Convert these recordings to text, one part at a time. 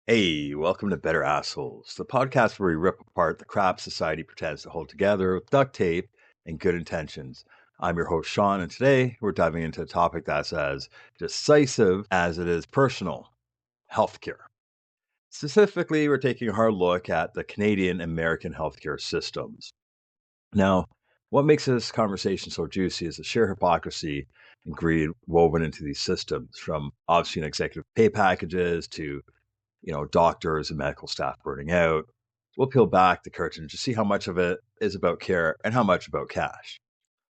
Hey, welcome to Better Assholes, the podcast where we rip apart the crap society pretends to hold together with duct tape and good intentions. I'm your host, Sean, and today we're diving into a topic that's as decisive as it is personal: healthcare. Specifically, we're taking a hard look at the Canadian American healthcare systems. Now, what makes this conversation so juicy is the sheer hypocrisy and greed woven into these systems, from obscene executive pay packages to doctors and medical staff burning out. We'll peel back the curtain to see how much of it is about care and how much about cash.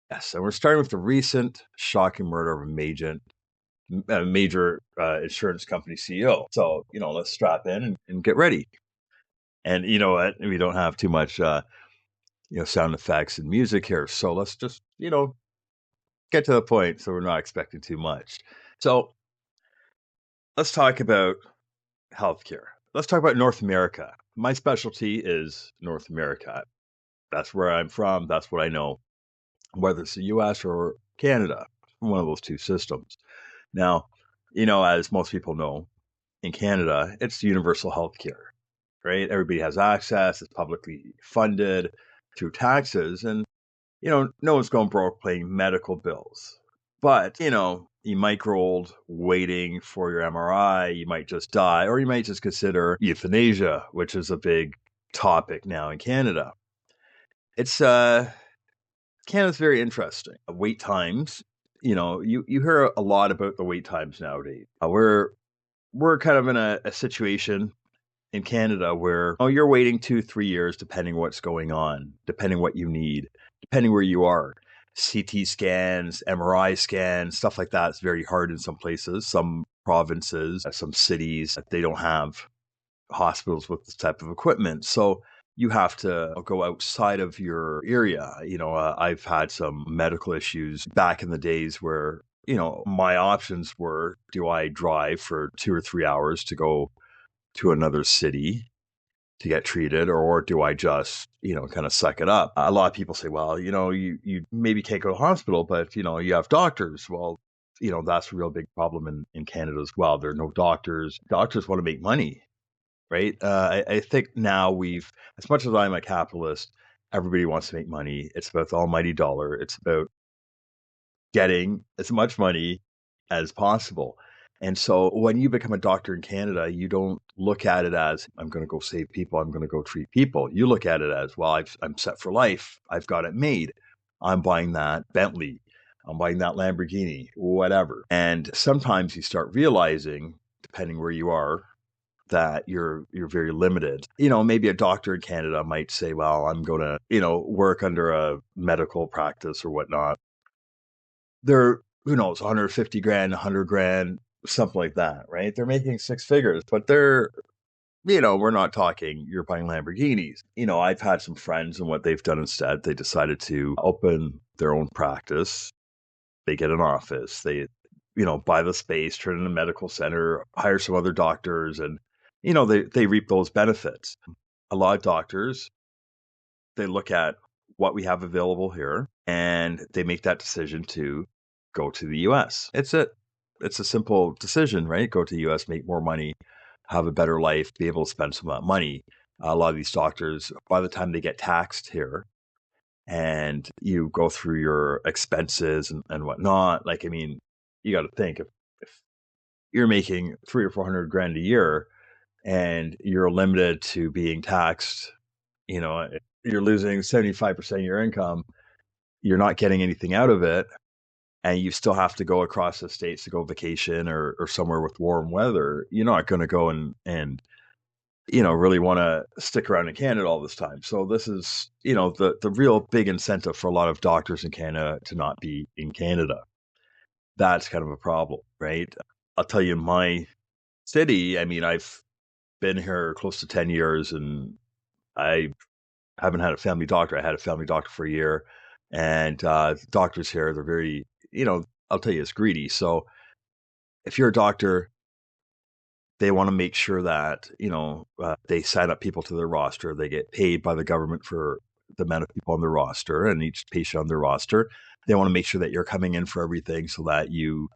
Yes, and we're starting with the recent shocking murder of a major insurance company CEO. So, let's strap in and get ready. And you know what? We don't have too much, sound effects and music here. So let's just, get to the point so we're not expecting too much. So let's talk about healthcare. Let's talk about North America. My specialty is North America. That's where I'm from. That's what I know, whether it's the US or Canada, one of those two systems. Now, as most people know, in Canada, it's universal healthcare, right? Everybody has access, it's publicly funded through taxes, and, no one's going broke paying medical bills. But, you might grow old waiting for your MRI, you might just die, or you might just consider euthanasia, which is a big topic now in Canada. It's Canada's very interesting. Wait times, you hear a lot about the wait times nowadays. We're kind of in a situation in Canada where you're waiting 2-3 years depending what's going on, depending what you need, depending where you are. CT scans, MRI scans, stuff like that is very hard in some places. Some provinces, some cities, they don't have hospitals with this type of equipment. So you have to go outside of your area. I've had some medical issues back in the days where, my options were, do I drive for 2 or 3 hours to go to another city to get treated, or do I just, kind of suck it up? A lot of people say, well, you maybe can't go to the hospital, but, you have doctors. Well, that's a real big problem in Canada as well. There are no doctors. Doctors want to make money, right? I think now as much as I'm a capitalist, everybody wants to make money. It's about the almighty dollar. It's about getting as much money as possible. And so when you become a doctor in Canada, you don't look at it as, I'm going to go save people, I'm going to go treat people. You look at it as, well, I'm set for life. I've got it made. I'm buying that Bentley. I'm buying that Lamborghini, whatever. And sometimes you start realizing, depending where you are, that you're very limited. Maybe a doctor in Canada might say, well, I'm going to, work under a medical practice or whatnot. They're, who knows, 150 grand, 100 grand, something like that, right? They're making six figures, but we're not talking you're buying Lamborghinis. I've had some friends, and what they've done instead, they decided to open their own practice. They get an office, they, buy the space, turn it into a medical center, hire some other doctors, and, they reap those benefits. A lot of doctors, they look at what we have available here and they make that decision to go to the US. It's a simple decision, right? Go to the US, make more money, have a better life, be able to spend some of that money. A lot of these doctors, by the time they get taxed here and you go through your expenses and whatnot, you got to think, if you're making 300 or 400 grand a year and you're limited to being taxed, you're losing 75% of your income, you're not getting anything out of it, and you still have to go across the states to go vacation or somewhere with warm weather, you're not going to go and really want to stick around in Canada all this time. So this is, the real big incentive for a lot of doctors in Canada to not be in Canada. That's kind of a problem, right? I'll tell you, in my city, I've been here close to 10 years and I haven't had a family doctor. I had a family doctor for a year, and doctors here, they're very, I'll tell you, it's greedy. So if you're a doctor, they want to make sure that, they sign up people to their roster. They get paid by the government for the amount of people on their roster and each patient on their roster. They want to make sure that you're coming in for everything so that you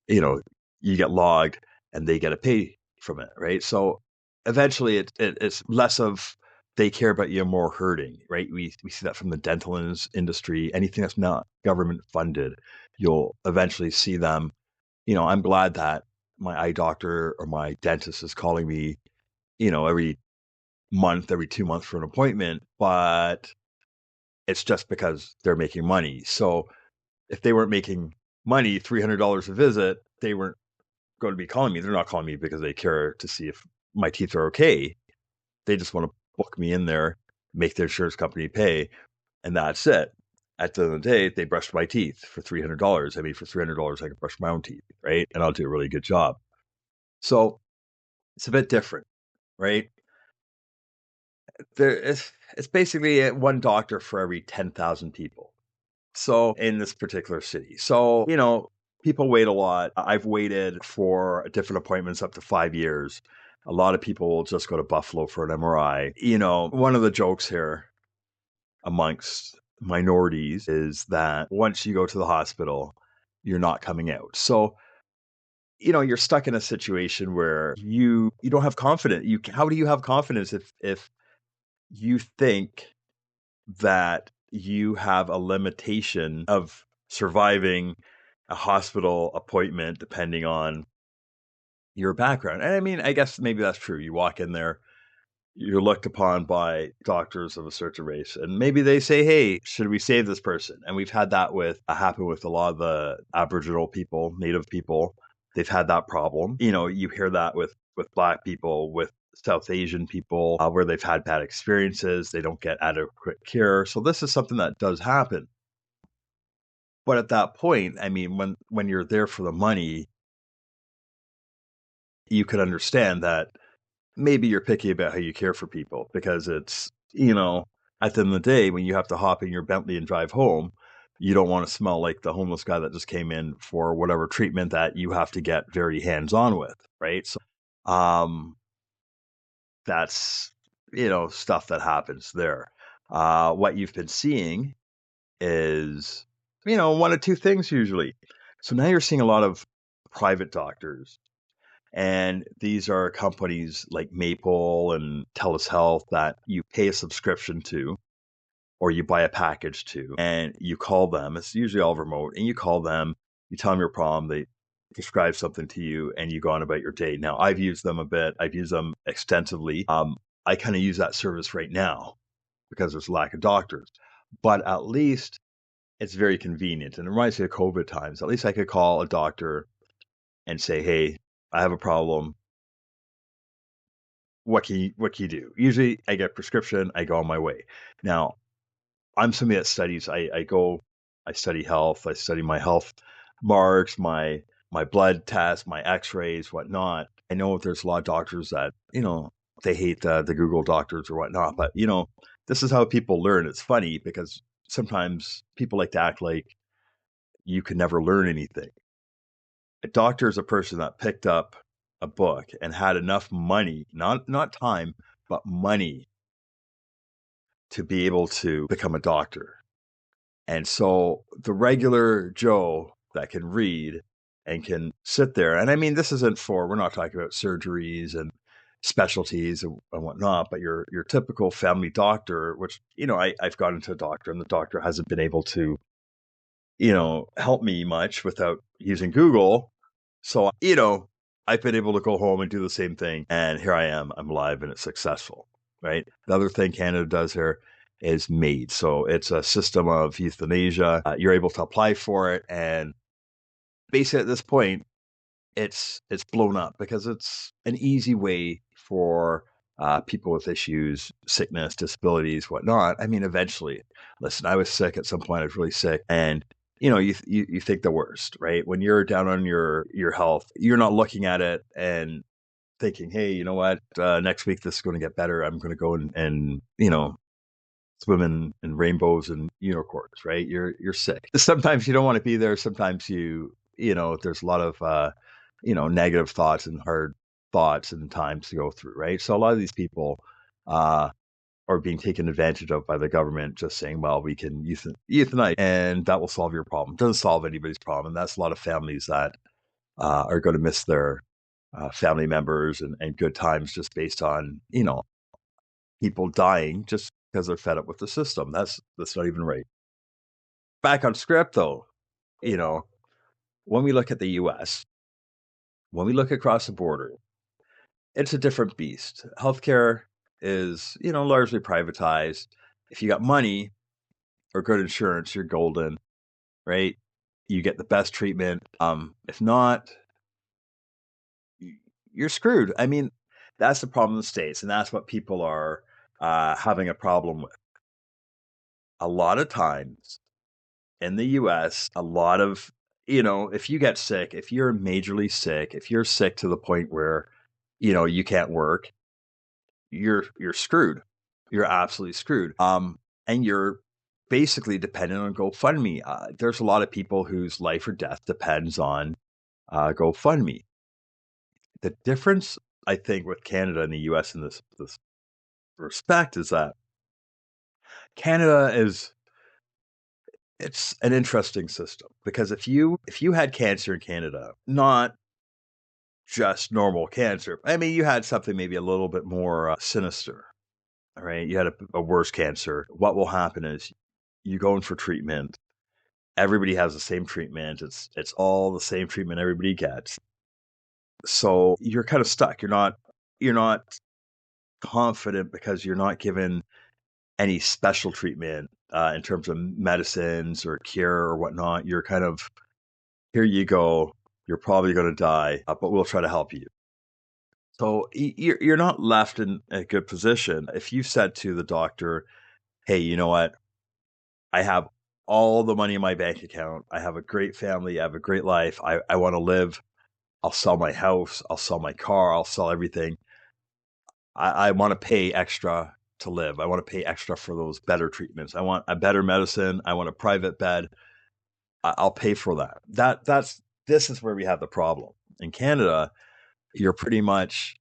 get logged and they get a pay from it, right? So eventually it's less of they care about you, more hurting, right? We see that from the dental industry. Anything that's not government funded, you'll eventually see them. I'm glad that my eye doctor or my dentist is calling me, every month, every 2 months for an appointment, but it's just because they're making money. So if they weren't making money, $300 a visit, they weren't going to be calling me. They're not calling me because they care to see if my teeth are okay. They just want to book me in there, make the insurance company pay, and that's it. At the end of the day, they brushed my teeth for $300. I mean, for $300, I can brush my own teeth, right? And I'll do a really good job. So it's a bit different, right? It's basically one doctor for every 10,000 people. So in this particular city. So, people wait a lot. I've waited for different appointments up to 5 years. A lot of people will just go to Buffalo for an MRI. One of the jokes here amongst minorities is that once you go to the hospital, you're not coming out. So, you're stuck in a situation where you don't have confidence. How do you have confidence if you think that you have a limitation of surviving a hospital appointment depending on your background? And I mean, I guess maybe that's true. You walk in there, you're looked upon by doctors of a certain race, and maybe they say, "Hey, should we save this person?" And we've had that happen with a lot of the Aboriginal people, Native people. They've had that problem. You hear that with Black people, with South Asian people, where they've had bad experiences. They don't get adequate care. So this is something that does happen. But at that point, I mean, when you're there for the money, you could understand that maybe you're picky about how you care for people because it's, at the end of the day, when you have to hop in your Bentley and drive home, you don't want to smell like the homeless guy that just came in for whatever treatment that you have to get very hands on with, right? So, that's, stuff that happens there. What you've been seeing is, one of two things usually. So now you're seeing a lot of private doctors. And these are companies like Maple and TELUS Health that you pay a subscription to or you buy a package to, and you call them. It's usually all remote, and you call them, you tell them your problem, they prescribe something to you, and you go on about your day. Now, I've used them a bit, I've used them extensively. I kind of use that service right now because there's a lack of doctors, but at least it's very convenient. And it reminds me of COVID times. At least I could call a doctor and say, "Hey, I have a problem. What can you do?" Usually I get a prescription, I go on my way. Now, I'm somebody that studies. I study health. I study my health marks, my blood tests, my X-rays, whatnot. I know there's a lot of doctors that they hate the Google doctors or whatnot, but this is how people learn. It's funny because sometimes people like to act like you can never learn anything. A doctor is a person that picked up a book and had enough money, not time, but money to be able to become a doctor. And so the regular Joe that can read and can sit there, and I mean, we're not talking about surgeries and specialties and whatnot, but your typical family doctor, which, I've gone into a doctor and the doctor hasn't been able to, help me much without using Google. So, I've been able to go home and do the same thing. And here I am, I'm alive and it's successful, right? The other thing Canada does here is MAID. So it's a system of euthanasia. You're able to apply for it. And basically at this point, it's blown up because it's an easy way for people with issues, sickness, disabilities, whatnot. I mean, eventually, listen, I was sick at some point. I was really sick, and you think the worst, right? When you're down on your health, you're not looking at it and thinking, hey, you know what? Next week this is going to get better. I'm going to go and swim in rainbows and unicorns, right? You're sick. Sometimes you don't want to be there. Sometimes there's a lot of negative thoughts and hard thoughts and times to go through, right? So a lot of these people are being taken advantage of by the government, just saying, well, we can euthanize and that will solve your problem. It doesn't solve anybody's problem. And that's a lot of families that are going to miss their family members and good times just based on, people dying just because they're fed up with the system. That's not even right. Back on script though, you know, when we look at the US, when we look across the border, it's a different beast. Healthcare is, largely privatized. If you got money or good insurance, you're golden, right? You get the best treatment. If not, you're screwed. I mean, that's the problem in the States, and that's what people are having a problem with. A lot of times in the US, a lot of, if you get sick, if you're majorly sick, if you're sick to the point where, you can't work, you're screwed. You're absolutely screwed. And you're basically dependent on GoFundMe. There's a lot of people whose life or death depends on GoFundMe. The difference, I think, with Canada and the US in this respect is that Canada is it's an interesting system because if you had cancer in Canada, not just normal cancer. I mean, you had something maybe a little bit more sinister, all right? You had a worse cancer. What will happen is you go in for treatment. Everybody has the same treatment. It's all the same treatment everybody gets. So you're kind of stuck. You're not confident because you're not given any special treatment in terms of medicines or cure or whatnot. You're kind of, here you go. You're probably going to die, but we'll try to help you. So you're not left in a good position. If you said to the doctor, hey, you know what? I have all the money in my bank account. I have a great family. I have a great life. I want to live. I'll sell my house. I'll sell my car. I'll sell everything. I want to pay extra to live. I want to pay extra for those better treatments. I want a better medicine. I want a private bed. I'll pay for that. This is where we have the problem. In Canada, you're pretty much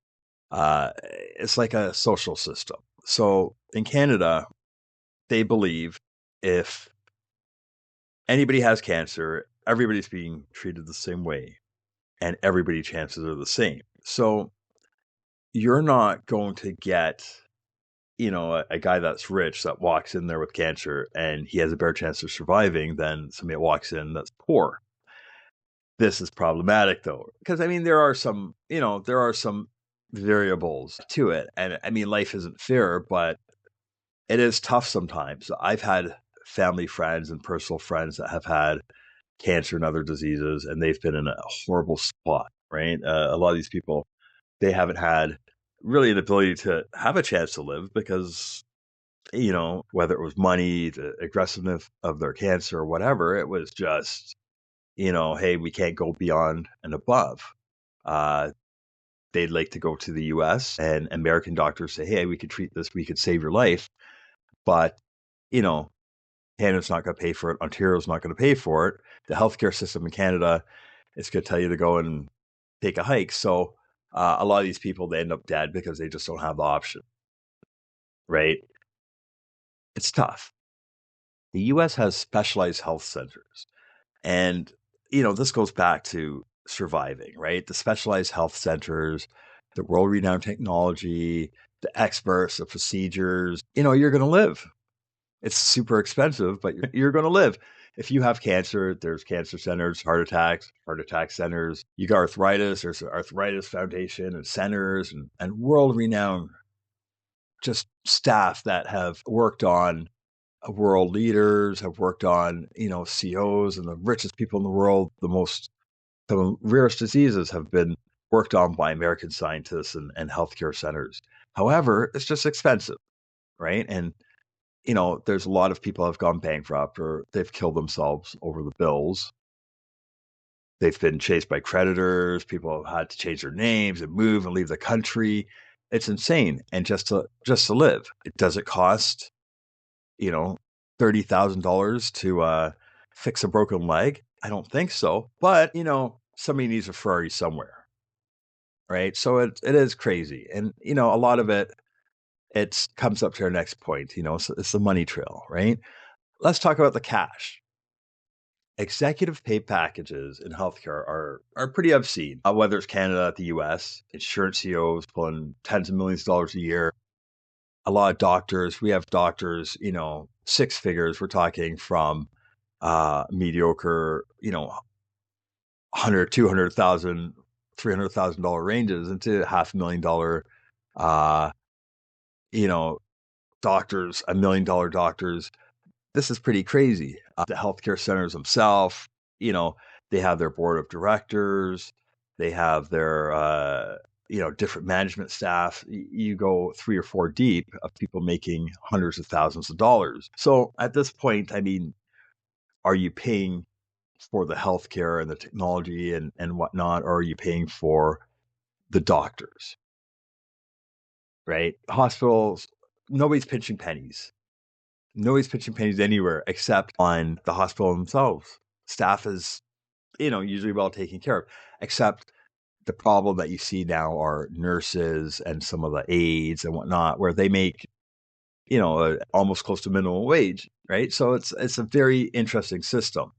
it's like a social system. So in Canada, they believe if anybody has cancer, everybody's being treated the same way and everybody's chances are the same. So you're not going to get, a guy that's rich that walks in there with cancer and he has a better chance of surviving than somebody that walks in that's poor. This is problematic though, because I mean, there are some variables to it. And I mean, life isn't fair, but it is tough sometimes. I've had family friends and personal friends that have had cancer and other diseases, and they've been in a horrible spot, right? A lot of these people, they haven't had really an ability to have a chance to live because, whether it was money, the aggressiveness of their cancer or whatever, it was just, hey, we can't go beyond and above. Uh, they'd like to go to the US and American doctors say, hey, we could treat this, we could save your life. But, you know, Canada's not going to pay for it. Ontario's not going to pay for it. The healthcare system in Canada is going to tell you to go and take a hike. So a lot of these people, they end up dead because they just don't have the option, right? It's tough. The US has specialized health centers. And, this goes back to surviving, right? The specialized health centers, the world renowned technology, the experts, the procedures, you're going to live. It's super expensive, but you're going to live. If you have cancer, there's cancer centers, heart attack centers. You got arthritis, there's an arthritis foundation and centers and world renowned just staff that have worked on world leaders, have worked on, COs and the richest people in the world, the rarest diseases have been worked on by American scientists and healthcare centers. However, it's just expensive, right? And there's a lot of people have gone bankrupt or they've killed themselves over the bills. They've been chased by creditors. People have had to change their names and move and leave the country. It's insane. And just to live, does it cost, you know, $30,000 to fix a broken leg? I don't think so. But somebody needs a Ferrari somewhere, right? So it is crazy, and a lot of it comes up to our next point. It's the money trail, right? Let's talk about the cash. executive pay packages in healthcare are pretty obscene. Whether it's Canada, the US, insurance CEOs pulling tens of millions of dollars a year. A lot of doctors, we have doctors, six figures. We're talking from mediocre, 100, 200,000, $300,000 ranges into $500,000, uh, you know, doctors, $1 million doctors. This is pretty crazy. The healthcare centers themselves, you know, they have their board of directors, they have their, different management staff. You go 3 or 4 deep of people making hundreds of thousands of dollars. So at this point, I mean, are you paying for the healthcare and the technology and whatnot, or are you paying for the doctors, right? Hospitals, nobody's pinching pennies. Nobody's pitching pennies anywhere except on the hospital themselves. Staff is, usually well taken care of, except the problem that you see now are nurses and some of the aides and whatnot, where they make, almost close to minimum wage, right? So it's a very interesting system.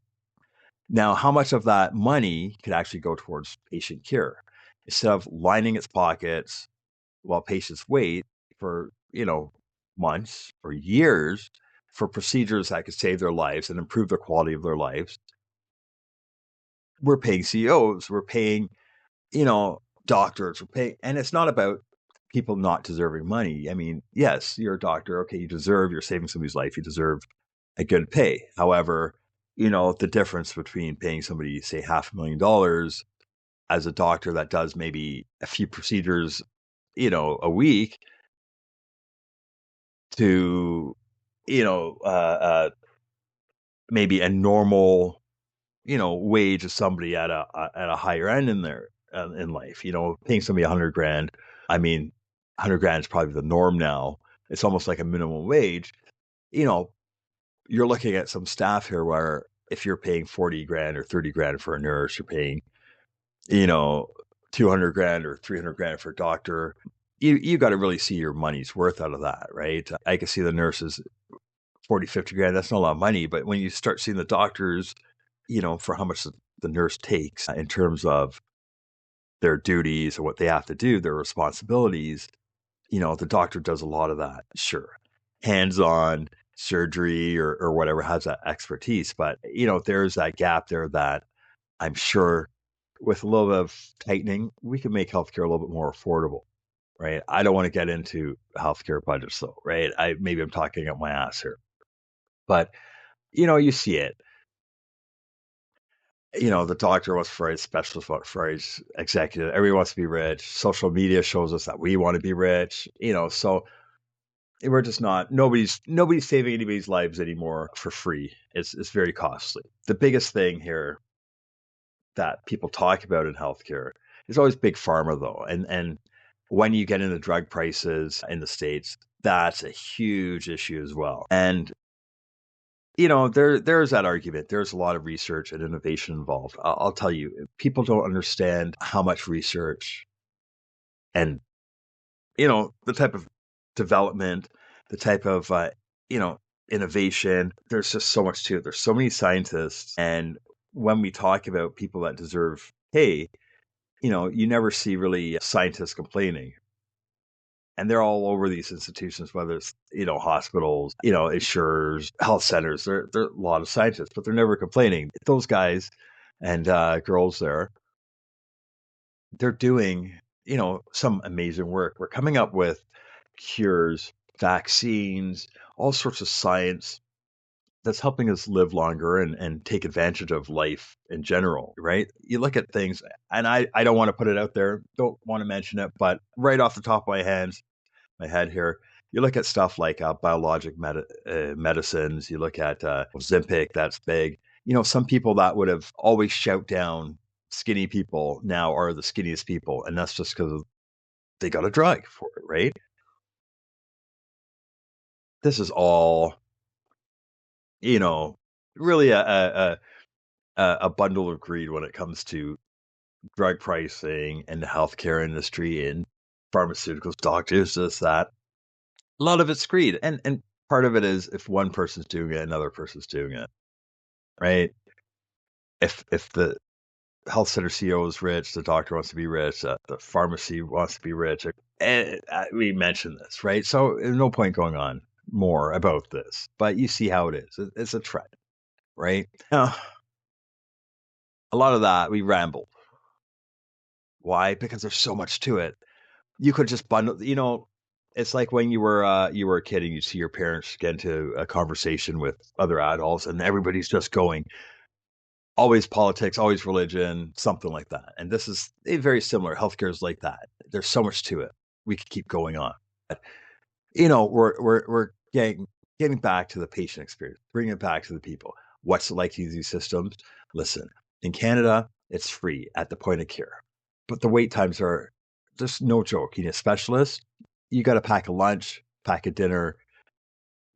Now, how much of that money could actually go towards patient care instead of lining its pockets while patients wait for, months or years for procedures that could save their lives and improve the quality of their lives? We're paying CEOs, we're paying, doctors, we're paying, and it's not about people not deserving money. I mean, yes, you're a doctor. Okay, you're saving somebody's life. You deserve a good pay. However, the difference between paying somebody, say, $500,000 as a doctor that does maybe a few procedures, a week to, maybe a normal, wage of somebody at a higher end in their in life. Paying somebody 100 grand. I mean, 100 grand is probably the norm now. It's almost like a minimum wage. You know, you're looking at some staff here where if you're paying 40 grand or 30 grand for a nurse, you're paying, you know, 200 grand or 300 grand for a doctor. You got to really see your money's worth out of that, right? I can see the nurses 40, 50 grand. That's not a lot of money. But when you start seeing the doctors, for how much the nurse takes in terms of their duties and what they have to do, their responsibilities, the doctor does a lot of that. Sure. Hands-on surgery or whatever, has that expertise. But, there's that gap there that I'm sure with a little bit of tightening, we can make healthcare a little bit more affordable, right? I don't want to get into healthcare budgets though, right? Maybe I'm talking up my ass here, but you see it. The doctor wants for his specialist, for his executive. Everyone wants to be rich. Social media shows us that we want to be rich. So we're just not. Nobody's saving anybody's lives anymore for free. It's very costly. The biggest thing here that people talk about in healthcare is always big pharma, though, and when you get into drug prices in the States, that's a huge issue as well. And there's that argument. There's a lot of research and innovation involved. I'll tell you, people don't understand how much research and the type of development, the type of innovation. There's just so much to it. There's so many scientists, and when we talk about people that deserve pay, you never see really scientists complaining. And they're all over these institutions, whether it's, hospitals, insurers, health centers. There are a lot of scientists, but they're never complaining. Those guys and girls there, they're doing, some amazing work. We're coming up with cures, vaccines, all sorts of science that's helping us live longer and take advantage of life in general, right? You look at things, and I don't want to put it out there, don't want to mention it, but right off the top of my head here, you look at stuff like biologic medicines, you look at Ozempic, that's big. Some people that would have always shout down skinny people now are the skinniest people, and that's just because they got a drug for it, right? This is all, you know, really a bundle of greed when it comes to drug pricing and the healthcare industry and pharmaceuticals, doctors, this, that. A lot of it's greed. And part of it is if one person's doing it, another person's doing it, right? if the health center CEO is rich, the doctor wants to be rich, the pharmacy wants to be rich. And we mentioned this, right? So there's no point going on more about this, but you see how it is. It's a trend, right? Now, a lot of that we ramble. Why? Because there's so much to it. You could just bundle, it's like when you were a kid and you see your parents get into a conversation with other adults and everybody's just going always politics, always religion, something like that. And this is very similar. Healthcare is like that. There's so much to it. We could keep going on. But, we're getting back to the patient experience, bringing it back to the people. What's it like to use these systems? Listen, in Canada, it's free at the point of care, but the wait times are just no joke. You need a specialist. You got to pack a lunch, pack a dinner,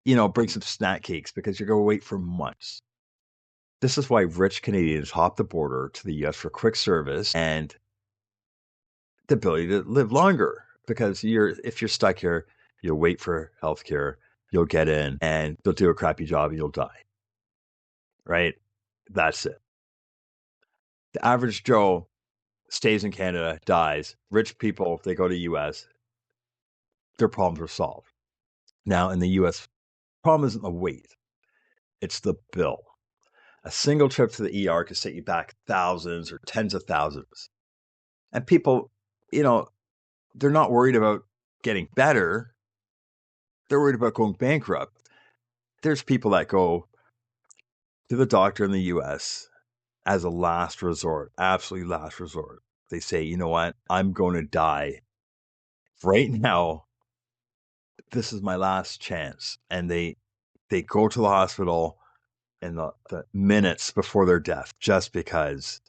bring some snack cakes because you're going to wait for months. This is why rich Canadians hop the border to the US for quick service and the ability to live longer. Because if you're stuck here, you'll wait for healthcare, you'll get in, and they'll do a crappy job and you'll die. Right? That's it. The average Joe stays in Canada, dies. Rich people, they go to US, their problems are solved. Now in the US, problem isn't the wait, it's the bill. A single trip to the ER could set you back thousands or tens of thousands. And people, you know, they're not worried about getting better. They're worried about going bankrupt. There's people that go to the doctor in the US as a last resort, absolutely last resort. They say, you know what? I'm going to die right now. This is my last chance. And they go to the hospital in the minutes before their death just because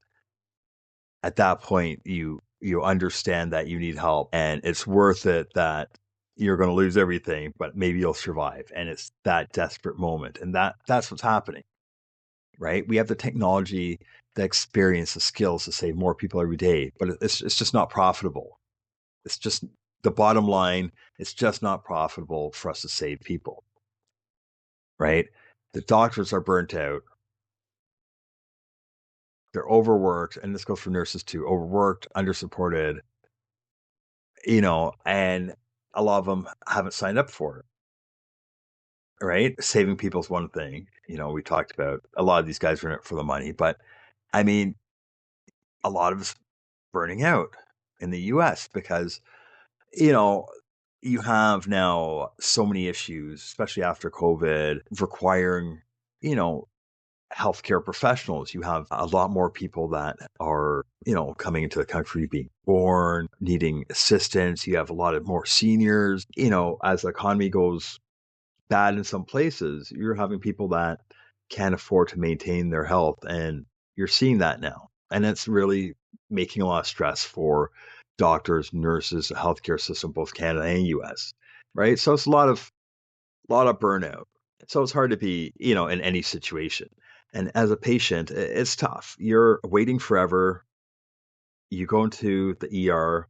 at that point you understand that you need help and it's worth it that you're going to lose everything but maybe you'll survive, and it's that desperate moment, and that's what's happening, right? We have the technology, the experience, the skills to save more people every day, but it's just not profitable. It's just the bottom line. It's just not profitable for us to save people, right? The doctors are burnt out, they're overworked, and this goes for nurses too, overworked, undersupported, and a lot of them haven't signed up for it, right? Saving people's one thing. We talked about a lot of these guys are in it for the money, but I mean, a lot of us burning out in the US because, you know, you have now so many issues, especially after COVID, requiring, you know, healthcare professionals. You have a lot more people that are, coming into the country, being born, needing assistance. You have a lot of more seniors. As the economy goes bad in some places, you're having people that can't afford to maintain their health. And you're seeing that now. And it's really making a lot of stress for doctors, nurses, the healthcare system, both Canada and US. Right. So it's a lot of burnout. So it's hard to be, in any situation. And as a patient, it's tough. You're waiting forever. You go into the ER.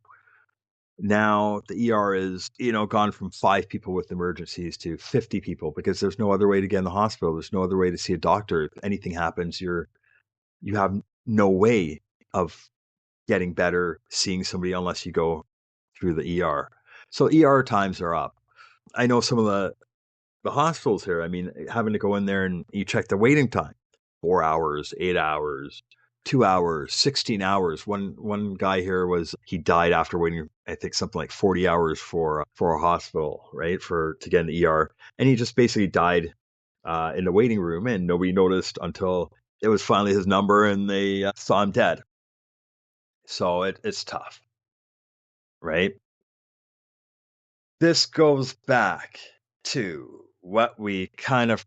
Now the ER is, gone from 5 people with emergencies to 50 people because there's no other way to get in the hospital. There's no other way to see a doctor. If anything happens, you have no way of getting better, seeing somebody unless you go through the ER. So ER times are up. I know some of the hospitals here, I mean, having to go in there and you check the waiting time, 4 hours, 8 hours, 2 hours, 16 hours. One guy here he died after waiting, I think something like 40 hours for a hospital, right? To get in the ER. And he just basically died in the waiting room and nobody noticed until it was finally his number and they saw him dead. So it's tough, right? This goes back to what we kind of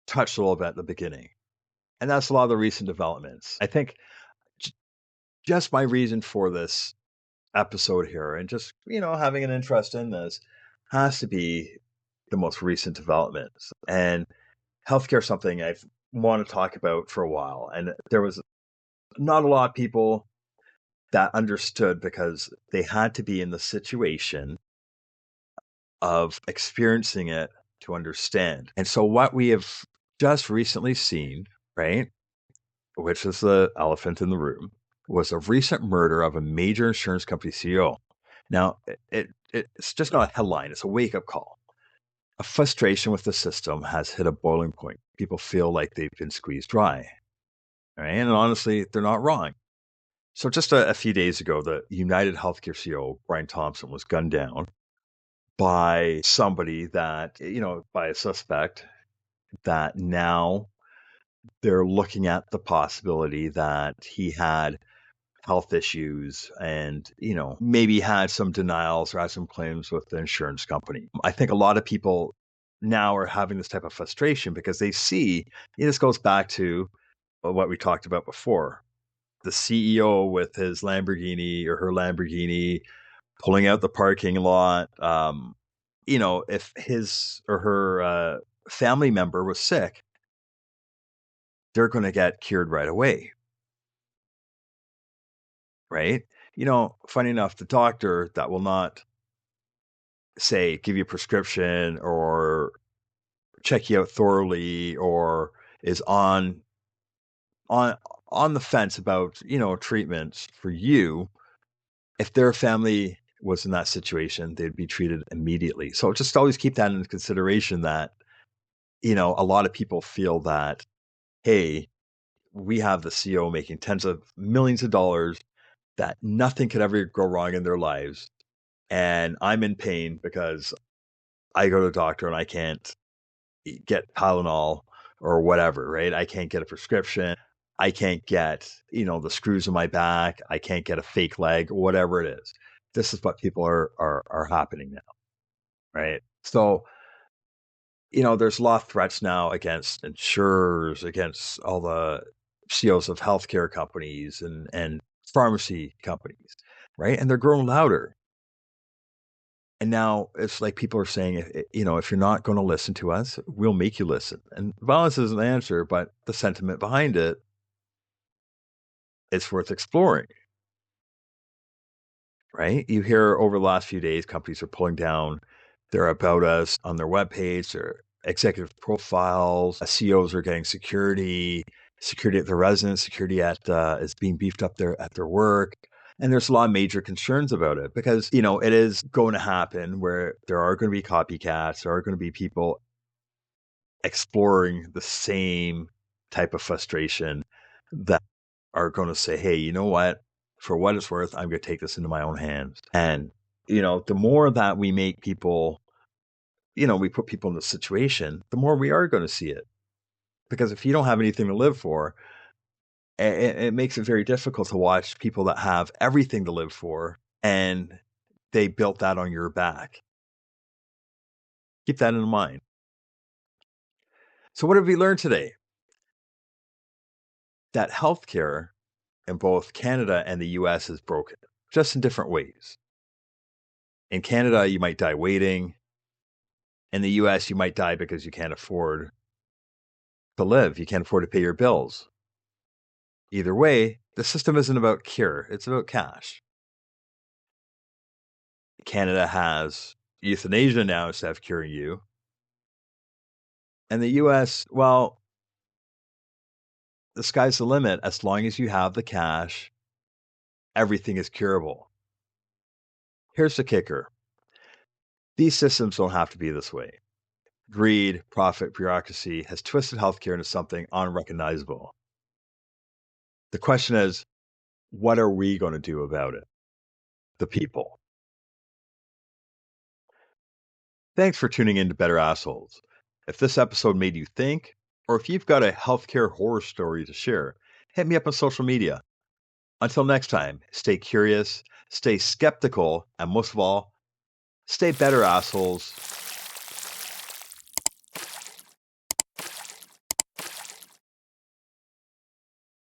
touched a little bit at the beginning. And that's a lot of the recent developments. I think just my reason for this episode here and just, having an interest in this has to be the most recent developments. And healthcare is something I've wanted to talk about for a while. And there was not a lot of people that understood because they had to be in the situation of experiencing it to understand. And so what we have just recently seen, right, which is the elephant in the room, was a recent murder of a major insurance company CEO. Now, it's just not a headline, it's a wake up call. A frustration with the system has hit a boiling point. People feel like they've been squeezed dry. Right? And honestly, they're not wrong. So just a few days ago, the United Healthcare CEO, Brian Thompson, was gunned down by somebody that, by a suspect that now they're looking at the possibility that he had health issues and, maybe had some denials or had some claims with the insurance company. I think a lot of people now are having this type of frustration because they see, this goes back to what we talked about before. The CEO with his Lamborghini or her Lamborghini pulling out the parking lot. If his or her family member was sick, they're going to get cured right away. Right? Funny enough, the doctor that will not say, give you a prescription or check you out thoroughly or is on the fence about, treatments for you, if their family was in that situation, they'd be treated immediately. So just always keep that in consideration that, a lot of people feel that, hey, we have the CEO making tens of millions of dollars, that nothing could ever go wrong in their lives. And I'm in pain because I go to the doctor and I can't get Tylenol or whatever, right? I can't get a prescription. I can't get, the screws in my back. I can't get a fake leg, whatever it is. This is what people are happening now, right? So, there's a lot of threats now against insurers, against all the CEOs of healthcare companies and pharmacy companies, right? And they're growing louder. And now it's like people are saying, if you're not going to listen to us, we'll make you listen. And violence isn't the answer, but the sentiment behind it is worth exploring, right? You hear over the last few days, companies are pulling down their about us on their webpage, their executive profiles, CEOs are getting security at their residence, security is being beefed up there at their work. And there's a lot of major concerns about it because, it is going to happen where there are going to be copycats. There are going to be people exploring the same type of frustration that are going to say, hey, you know what? For what it's worth, I'm going to take this into my own hands. And, the more that we make people, we put people in the situation, the more we are going to see it. Because if you don't have anything to live for, it makes it very difficult to watch people that have everything to live for and they built that on your back. Keep that in mind. So what have we learned today? That healthcare in both Canada and the US is broken, just in different ways. In Canada, you might die waiting. In the US, you might die because you can't afford to live. You can't afford to pay your bills. Either way, the system isn't about cure. It's about cash. Canada has euthanasia now instead of curing you. And the US, well, the sky's the limit. As long as you have the cash, everything is curable. Here's the kicker. These systems don't have to be this way. Greed, profit, bureaucracy has twisted healthcare into something unrecognizable. The question is, what are we going to do about it? The people. Thanks for tuning in to Better Assholes. If this episode made you think, or if you've got a healthcare horror story to share, hit me up on social media. Until next time, stay curious, stay skeptical, and most of all, stay better, assholes.